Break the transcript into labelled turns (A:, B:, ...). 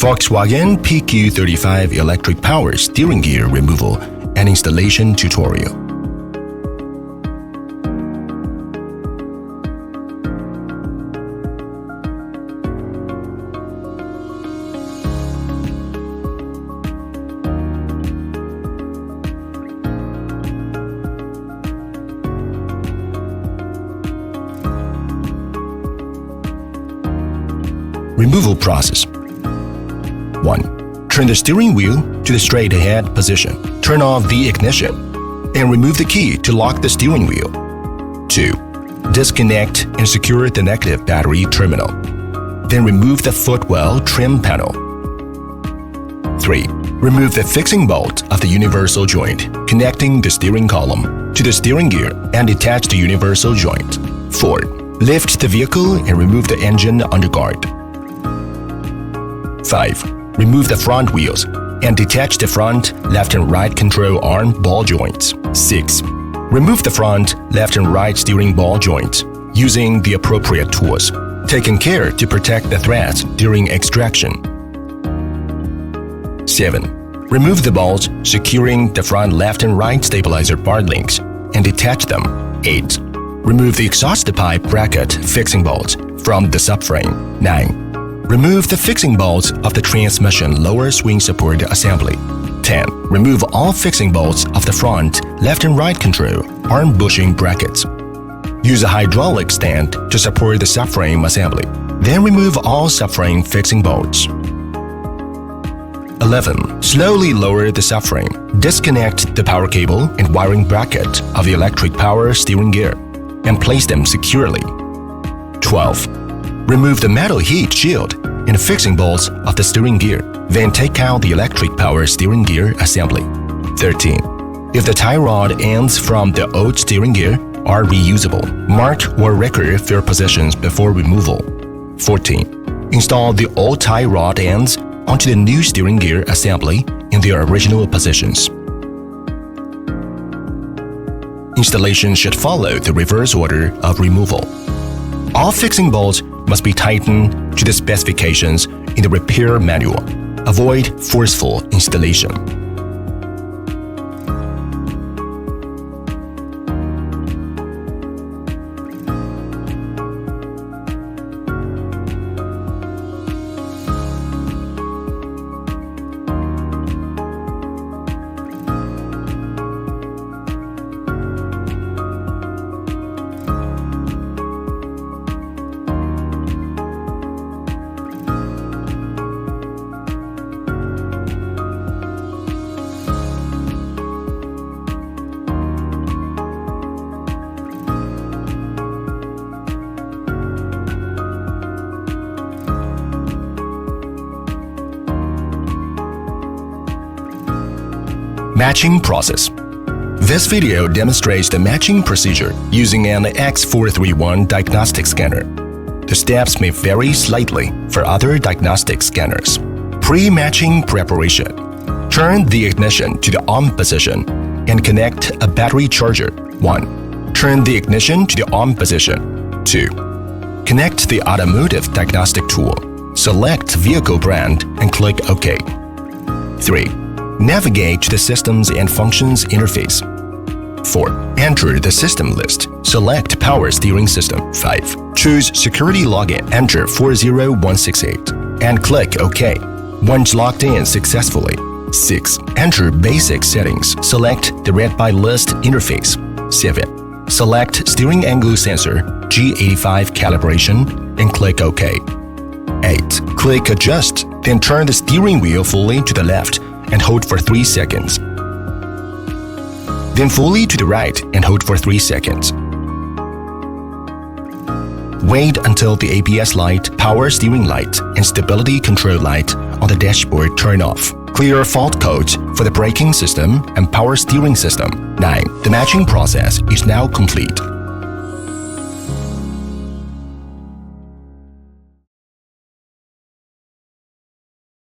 A: Volkswagen PQ35 electric power steering gear removal and installation tutorial. Removal process. 1. Turn the steering wheel to the straight ahead position. Turn off the ignition and remove the key to lock the steering wheel. 2. Disconnect and secure the negative battery terminal. Then remove the footwell trim panel. 3. Remove the fixing bolt of the universal joint connecting the steering column to the steering gear and detach the universal joint. 4. Lift the vehicle and remove the engine underguard. 5. Remove the front wheels and detach the front, left and right control arm ball joints. 6. Remove the front, left and right steering ball joints using the appropriate tools, taking care to protect the threads during extraction. 7. Remove the bolts securing the front left and right stabilizer bar links and detach them. 8. Remove the exhaust pipe bracket fixing bolts from the subframe. 9. Remove the fixing bolts of the transmission lower swing support assembly. 10. Remove all fixing bolts of the front, left and right control arm bushing brackets. Use a hydraulic stand to support the subframe assembly. Then remove all subframe fixing bolts. 11. Slowly lower the subframe. Disconnect the power cable and wiring bracket of the electric power steering gear and place them securely. 12. Remove the metal heat shield and fixing bolts of the steering gear. Then take out the electric power steering gear assembly. 13. If the tie rod ends from the old steering gear are reusable, mark or record their positions before removal. 14. Install the old tie rod ends onto the new steering gear assembly in their original positions. Installation should follow the reverse order of removal. All fixing bolts must be tightened to the specifications in the repair manual. Avoid forceful installation. Matching process. This video demonstrates the matching procedure using an X431 diagnostic scanner. The steps may vary slightly for other diagnostic scanners. Pre-matching preparation. Turn the ignition to the on position and connect a battery charger. 1. Turn the ignition to the on position. 2. Connect the automotive diagnostic tool. Select vehicle brand and click OK. 3. Navigate to the Systems and Functions interface. 4. Enter the system list. Select Power Steering System. 5. Choose Security Login. Enter 40168 and click OK. Once logged in successfully. 6. Enter Basic Settings. Select the Read by List interface. 7. Select Steering Angle Sensor G85 Calibration and click OK. 8. Click Adjust, then turn the steering wheel fully to the left and hold for 3 seconds. Then fully to the right and hold for 3 seconds. Wait until the ABS light, power steering light, and stability control light on the dashboard turn off. Clear fault codes for the braking system and power steering system. 9. The matching process is now complete.